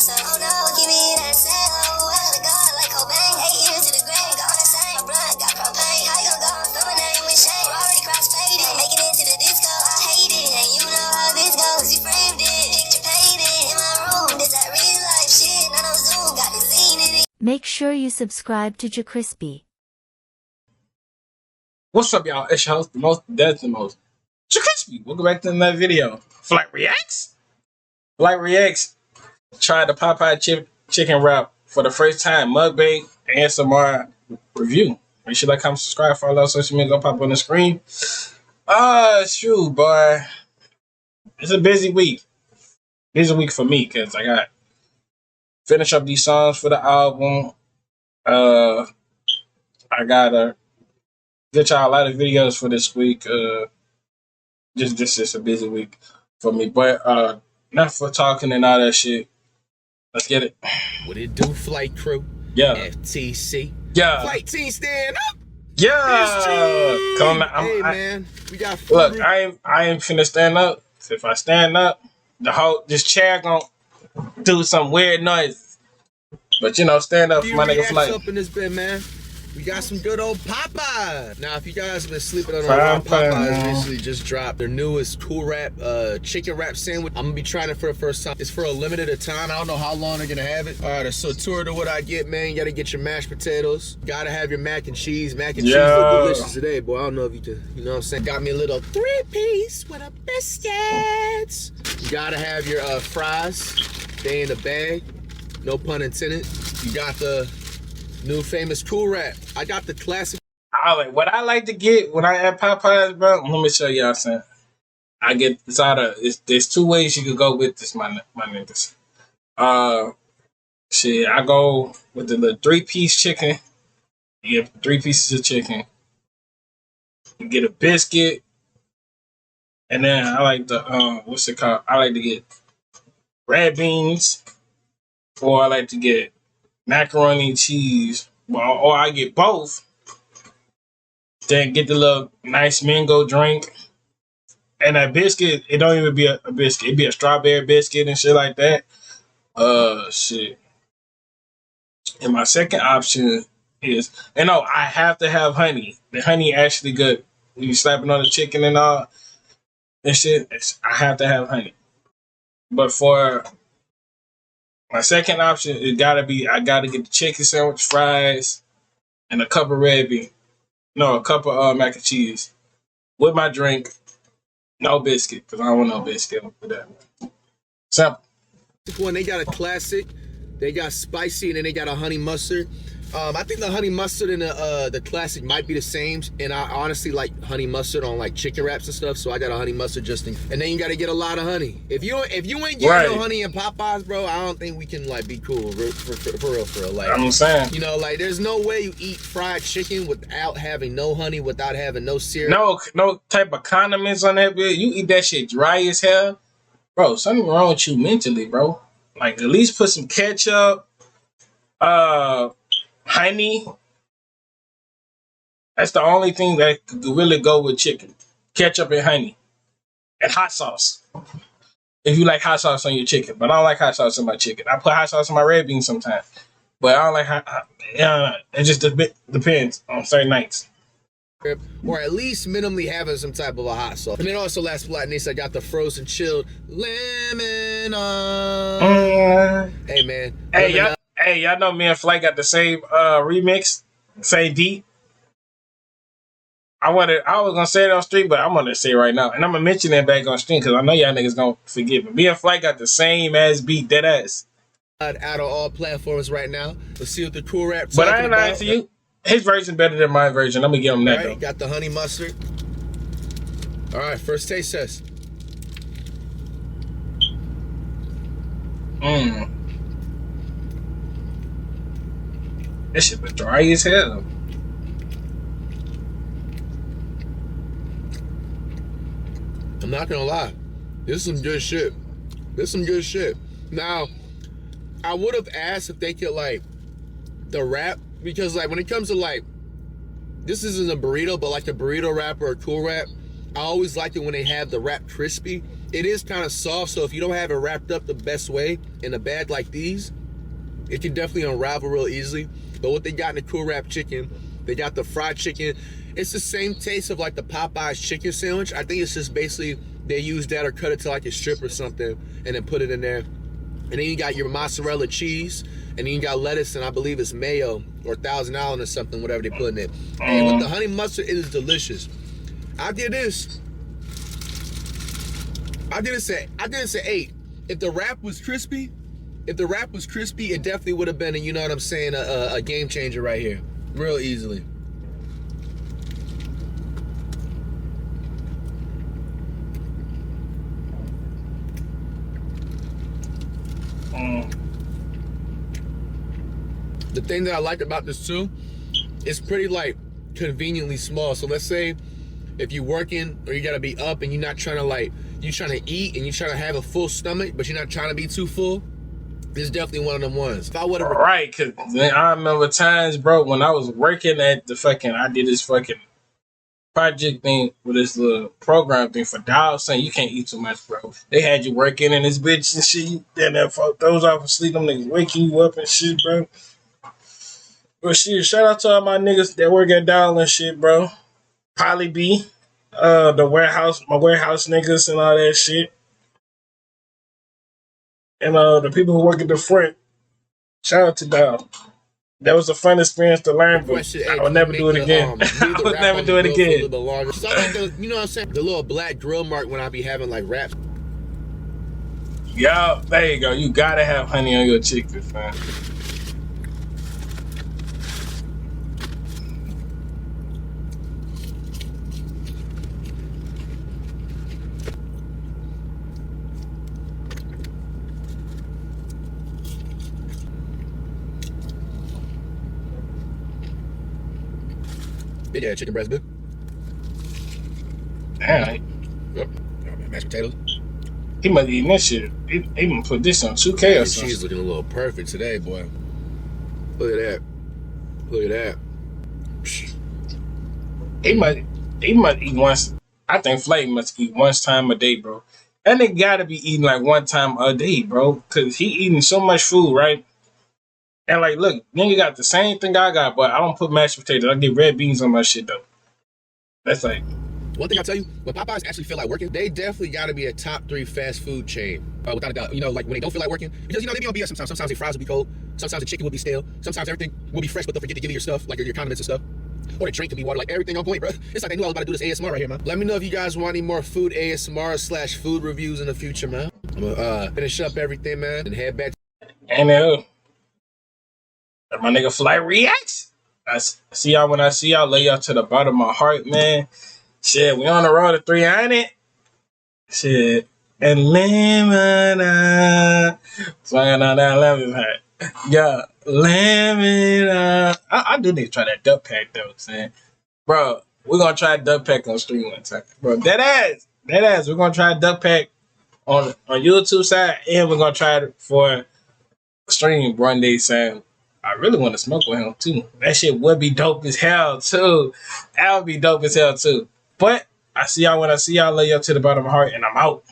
myself. Oh no, give me that sound. Oh, I gotta go like Mukbang. 8 years to the grave, gone insane. My blood got propane. How you gon' go and throw my name with shame? Already crossed faded, making it to the disco. I hate it, and you know how this goes. You framed it, picture painted in my room. This that real life shit, not on Zoom. Got the scene in it. Make sure you subscribe to JerCrispy. What's up, y'all? It's your host, that's the most. JerCrispy. Welcome back to another video. FlightReacts? FlightReacts tried the Popeye chicken wrap for the first time. Mukbang and some review. Make sure to like, comment, subscribe, follow on social media. Go pop on the screen. Shoot, boy. It's a busy week. Busy week for me because I got finish up these songs for the album. I gotta get y'all a lot of videos for this week. Just a busy week for me. But enough for talking and all that shit. Let's get it. What it do, flight crew? Yeah. FTC. Yeah. Flight team, stand up. Yeah. Come on, hey man, we got food. Look, I ain't finna stand up. If I stand up, this chair gonna do some weird noise. But you know, stand up for my nigga Flight. Up in this bed, man. We got some good old Popeyes. Now, if you guys have been sleeping on Popeyes, recently just dropped their newest cool wrap chicken wrap sandwich. I'm gonna be trying it for the first time. It's for a limited time. I don't know how long they're gonna have it. All right, so tour to what I get, man. You gotta get your mashed potatoes. Gotta have your mac and cheese. Mac and cheese look delicious today, boy. I don't know if you know what I'm saying. Got me a little 3-piece with a biscuits. You gotta have your fries. They in the bag. No pun intended. You got the new famous cool wrap. I got the classic. What I like to get when I at Popeyes, bro. Let me show y'all something. I get this out of. There's two ways you could go with this, my niggas. Shit, I go with the little 3-piece chicken. You get 3 pieces of chicken. You get a biscuit, and then I like the what's it called? I like to get red beans, or I like to get macaroni and cheese. Well, or I get both. Then get the little nice mango drink. And that biscuit, it don't even be a biscuit. It be a strawberry biscuit and shit like that. Shit. And my second option is, and no, I have to have honey. The honey actually good. When you slapping on the chicken and all and shit, I have to have honey. But for my second option, I gotta get the chicken sandwich, fries, and a cup of red bean. No, a cup of mac and cheese with my drink. No biscuit, because I don't want no biscuit with that. Simple. One, they got a classic, they got spicy, and then they got a honey mustard. I think the honey mustard and the classic might be the same, and I honestly like honey mustard on like chicken wraps and stuff, so I got a honey mustard and then you got to get a lot of honey. If you ain't getting no honey in Popeyes, bro, I don't think we can like be cool for real. Like I'm saying, you know, like there's no way you eat fried chicken without having no honey, without having no syrup, no type of condiments on that bit. You eat that shit dry as hell, bro. Something wrong with you mentally, bro. Like at least put some ketchup, honey. That's the only thing that could really go with chicken. Ketchup and honey. And hot sauce. If you like hot sauce on your chicken. But I don't like hot sauce on my chicken. I put hot sauce on my red beans sometimes. But I don't like it just depends on certain nights. Or at least minimally having some type of a hot sauce. And then also last but not least, I got the frozen chilled lemon. Hey man. Hey, y'all know me and Flight got the same remix, same beat. I was gonna say it on stream, but I'm gonna say it right now, and I'm gonna mention that back on stream because I know y'all niggas gonna forget. But me and Flight got the same ass beat, dead ass. Out of all platforms right now. Let's see what the cool rap. But I ain't lying to you. His version better than my version. I'm gonna give him that though. Got the honey mustard. All right, first taste test. That shit was dry as hell. I'm not gonna lie. This is some good shit. Now, I would have asked if they could like the wrap, because like when it comes to like, this isn't a burrito, but like a burrito wrap or a cool wrap, I always like it when they have the wrap crispy. It is kind of soft, so if you don't have it wrapped up the best way in a bag like these, it can definitely unravel real easily. But what they got in the cool wrap chicken, they got the fried chicken. It's the same taste of like the Popeyes chicken sandwich. I think it's just basically they use that or cut it to like a strip or something and then put it in there. And then you got your mozzarella cheese, and then you got lettuce, and I believe it's mayo or Thousand Island or something, whatever they put in it. And with the honey mustard, it is delicious. I did this at 8. If the wrap was crispy, it definitely would have been, you know what I'm saying, a game changer right here, real easily. The thing that I like about this too, it's pretty like conveniently small. So let's say if you're working or you gotta be up and you're not trying to like, you're trying to eat and you're trying to have a full stomach, but you're not trying to be too full, this is definitely one of them ones. If I would have right, cause I remember times, bro, when I was working at the fucking, I did this fucking project thing with this little program thing for Dow saying you can't eat too much, bro. They had you working in this bitch and shit. Then that fuck those off and sleep, them niggas waking you up and shit, bro. But shit, shout out to all my niggas that work at Dow and shit, bro. Polly B, the warehouse, my warehouse niggas and all that shit. And the people who work at the front, shout out to Dow. That was a fun experience to learn, but I would never do it again. I would never do it again. So I like you know what I'm saying? The little black grill mark when I be having like wraps. Yo, there you go. You gotta have honey on your chicken, fam. Yeah, chicken breast good. Damn. Yep. Mashed potatoes. He must eat that shit. He gonna put this on 2K or something. She's looking a little perfect today, boy. Look at that. Look at that. He must eat once. I think Flake must eat one time a day, bro. And they gotta be eating like one time a day, bro. Cause he eating so much food, right? And like, look, nigga got the same thing I got, but I don't put mashed potatoes. I get red beans on my shit though. That's like one thing I'll tell you, when Popeyes actually feel like working, they definitely got to be a top 3 fast food chain. Without a doubt. You know, like when they don't feel like working, because, you know, they be on BS sometimes. Sometimes the fries will be cold. Sometimes the chicken will be stale. Sometimes everything will be fresh, but they'll forget to give you your stuff, like your condiments and stuff. Or the drink could be water, like everything on point, bro. It's like they knew I was about to do this ASMR right here, man. Let me know if you guys want any more food ASMR / food reviews in the future, man. I'm gonna finish up everything, man, and head back. And my nigga FlightReacts. I see y'all when I see y'all. Lay y'all to the bottom of my heart, man. Shit, we on the road to 300. Shit. And lemon, swinging on that lemon hat. Yeah, lemon. I do need to try that duck pack though, saying, bro, we're gonna try duck pack on stream one time, bro. That ass. We're gonna try duck pack on YouTube side, and we're gonna try it for stream one day, saying. I really want to smoke with him too. That shit would be dope as hell too. That would be dope as hell too. But I see y'all when I see y'all. Lay up to the bottom of my heart, and I'm out.